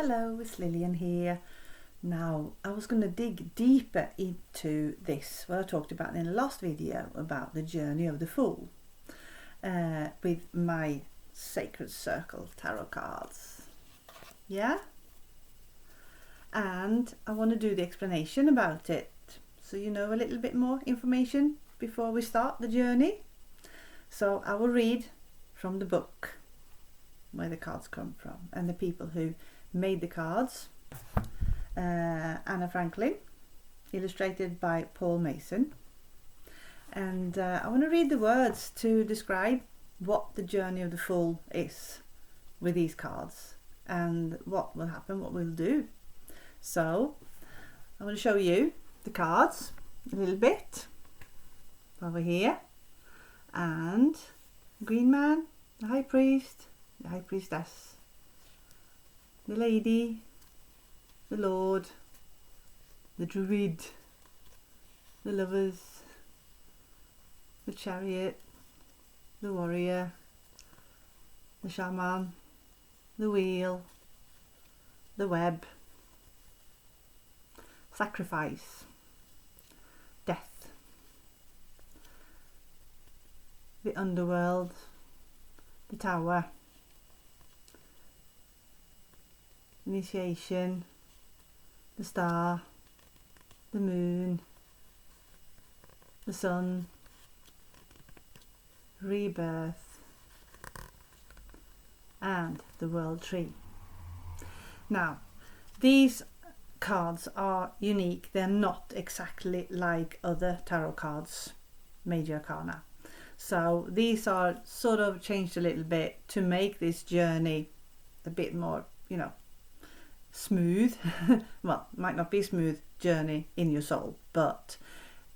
Hello, it's Lillian here. Now, I was going to dig deeper into this, what I talked about in the last video about the journey of the Fool with my Sacred Circle tarot cards. Yeah? And I want to do the explanation about it so you know a little bit more information before we start the journey. So I will read from the book where the cards come from and the people who made the cards. Anna Franklin, illustrated by Paul Mason. And I want to read the words to describe what the journey of the Fool is with these cards and what will happen, what we'll do. So I want to show you the cards a little bit over here, and the Green Man, the High Priest, the High Priestess, the Lady, the Lord, the Druid, the Lovers, the Chariot, the Warrior, the Shaman, the Wheel, the Web, Sacrifice, Death, the Underworld, the Tower, Initiation, the Star, the Moon, the Sun, Rebirth, and the World Tree. Now, these cards are unique. They're not exactly like other tarot cards, Major Arcana. So these are sort of changed a little bit to make this journey a bit more, smooth. Well, might not be smooth journey in your soul, but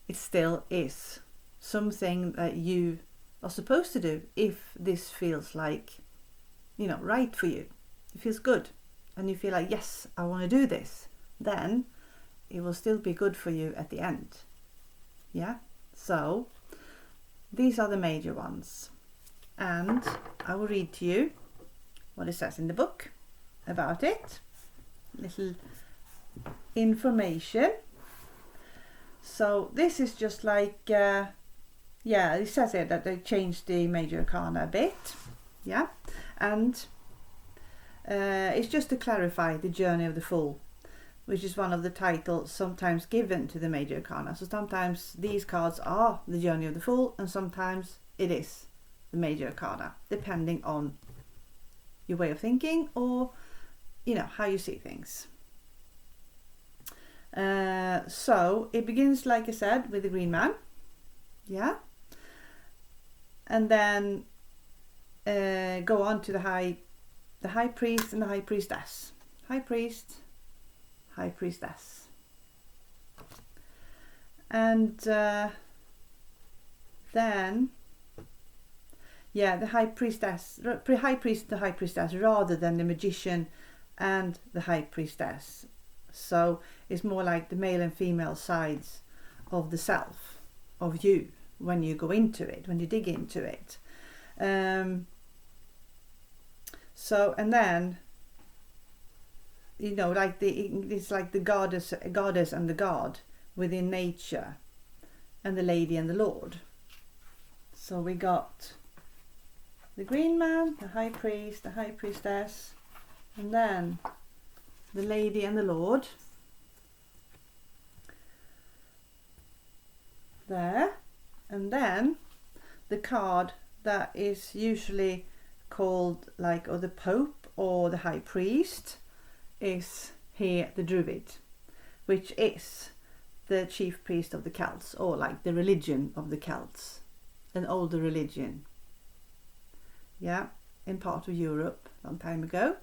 it still is something that you are supposed to do if this feels like, right for you. It feels good and you feel like, yes, I want to do this. Then it will still be good for you at the end. Yeah? So these are the major ones. And I will read to you what it says in the book about it. Little information. So this is just like, it says here that they changed the Major Arcana a bit. Yeah? And it's just to clarify the journey of the Fool, which is one of the titles sometimes given to the Major Arcana. So sometimes these cards are the journey of the Fool and sometimes it is the Major Arcana, depending on your way of thinking or how you see things. So it begins, like I said, with the Green Man. Yeah. And then go on to the High Priest and the High Priestess. High Priest, High Priestess. And then, the High Priestess, High Priest, the High Priestess, rather than the Magician and the High Priestess. So it's more like the male and female sides of the self, of you, when you go into it, when you dig into it. So, and then, it's like the goddess and the god within nature, and the lady and the lord. So we got the Green Man, the High Priest, the High Priestess, and then the Lady and the Lord. There. And then the card that is usually called or the Pope or the High Priest is here the Druid, which is the chief priest of the Celts, or like the religion of the Celts, an older religion. Yeah, in part of Europe, a long time ago.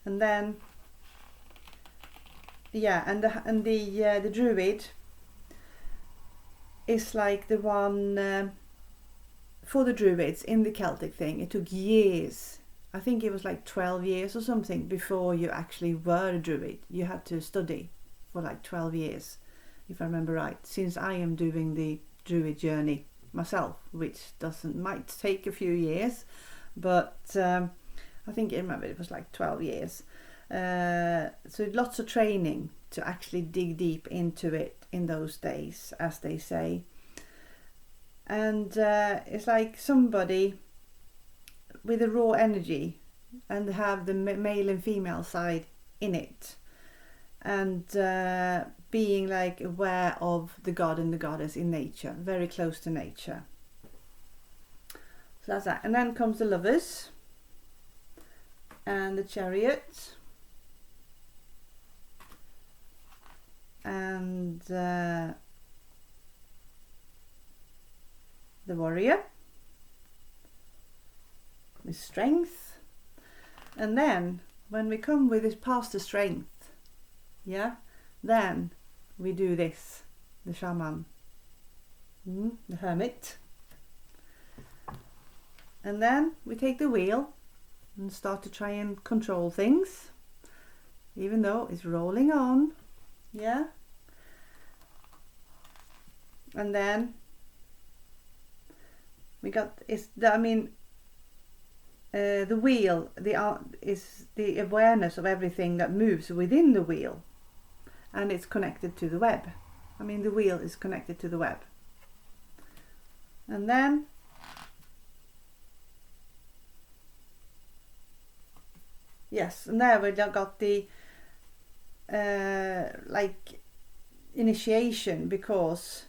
And then, the Druid is like the one for the Druids in the Celtic thing. It took years. I think it was like 12 years or something before you actually were a Druid. You had to study for like 12 years, if I remember right. Since I am doing the Druid journey myself, which might take a few years, but I think I remember it was like 12 years. So lots of training to actually dig deep into it in those days, as they say. And it's like somebody with a raw energy and have the male and female side in it, and being like aware of the god and the goddess in nature, very close to nature. So that's that. And then comes the Lovers and the Chariot and the Warrior with Strength. And then when we come with this past the Strength, yeah, then we do this, the Shaman, the Hermit. And then we take the wheel and start to try and control things, even though it's rolling on, yeah. And then we got the wheel. Is the awareness of everything that moves within the wheel, and it's connected to the web. I mean, the wheel is connected to the web. And then yes, and there we got the like initiation, because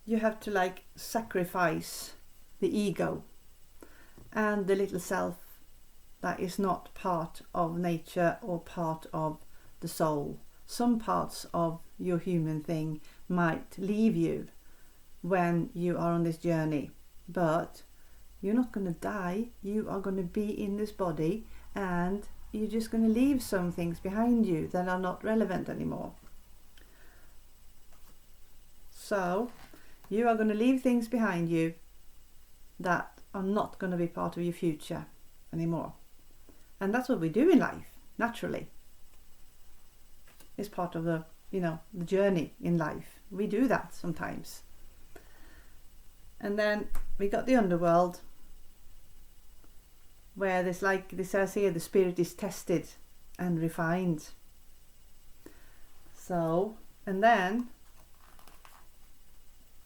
you have to like sacrifice the ego and the little self that is not part of nature or part of the soul. Some parts of your human thing might leave you when you are on this journey, but you're not going to die. You are going to be in this body, and you're just going to leave some things behind you that are not relevant anymore. So you are going to leave things behind you that are not going to be part of your future anymore. And that's what we do in life, naturally. It's part of the, the journey in life. We do that sometimes. And then we got the underworld, where there's like this says here, the spirit is tested and refined. So, and then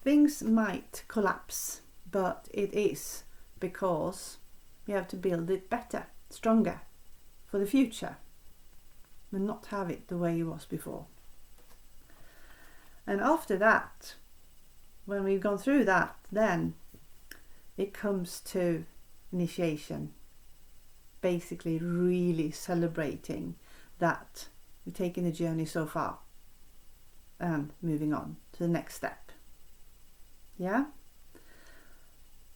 things might collapse, but it is because you have to build it better, stronger for the future, and not have it the way it was before. And after that, when we've gone through that, then it comes to initiation, basically really celebrating that we've taken the journey so far and moving on to the next step. Yeah,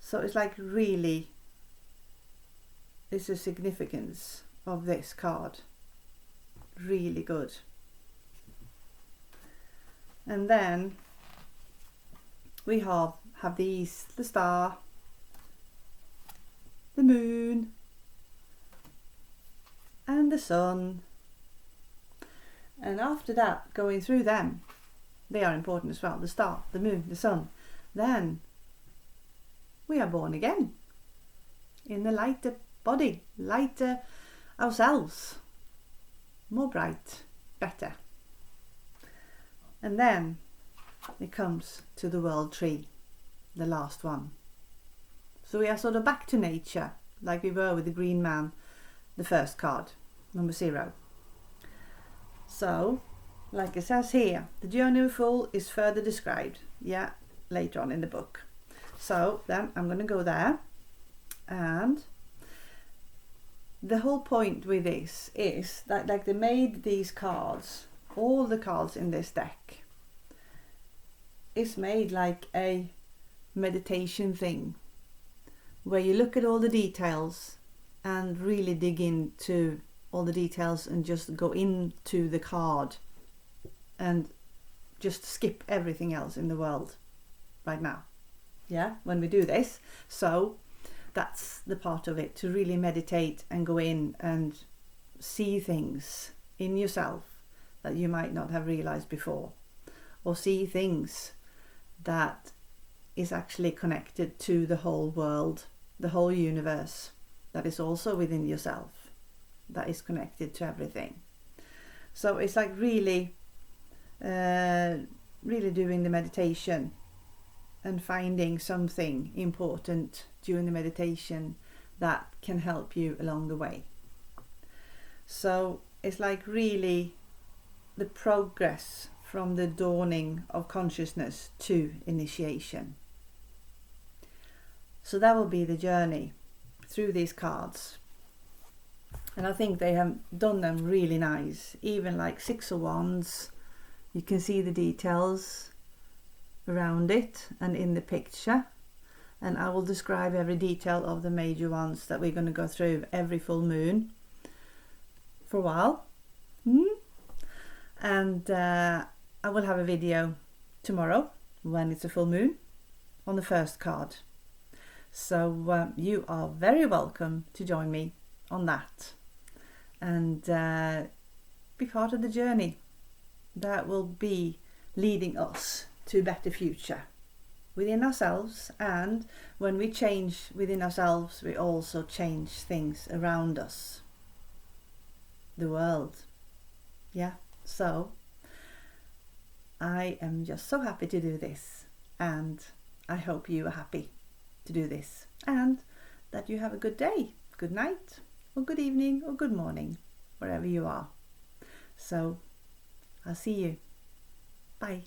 so it's like really, it's the significance of this card, really good. And then we have the star, the moon, and the sun. And after that, going through them, they are important as well, the star, the moon, the sun. Then we are born again in the lighter body, lighter ourselves, more bright, better. And then it comes to the world tree, the last one. So we are sort of back to nature, like we were with the green man, the first card, number 0. So, like it says here, the journey of Fool is further described, later on in the book. So then I'm going to go there, and the whole point with this is that like they made these cards, all the cards in this deck is made like a meditation thing, where you look at all the details and really dig into all the details and just go into the card and just skip everything else in the world right now, when we do this. So that's the part of it, to really meditate and go in and see things in yourself that you might not have realized before, or see things that is actually connected to the whole world, the whole universe, that is also within yourself, that is connected to everything. So it's like really doing the meditation and finding something important during the meditation that can help you along the way. So it's like really the progress from the dawning of consciousness to initiation. So that will be the journey through these cards. And I think they have done them really nice. Even like Six of Wands, you can see the details around it and in the picture. And I will describe every detail of the major ones that we're going to go through every full moon for a while. And I will have a video tomorrow when it's a full moon on the first card. So you are very welcome to join me on that and be part of the journey that will be leading us to a better future within ourselves. And when we change within ourselves, we also change things around us, the world. Yeah, so I am just so happy to do this, and I hope you are happy to do this, and that you have a good day, good night, or good evening, or good morning, wherever you are. So I'll see you. Bye.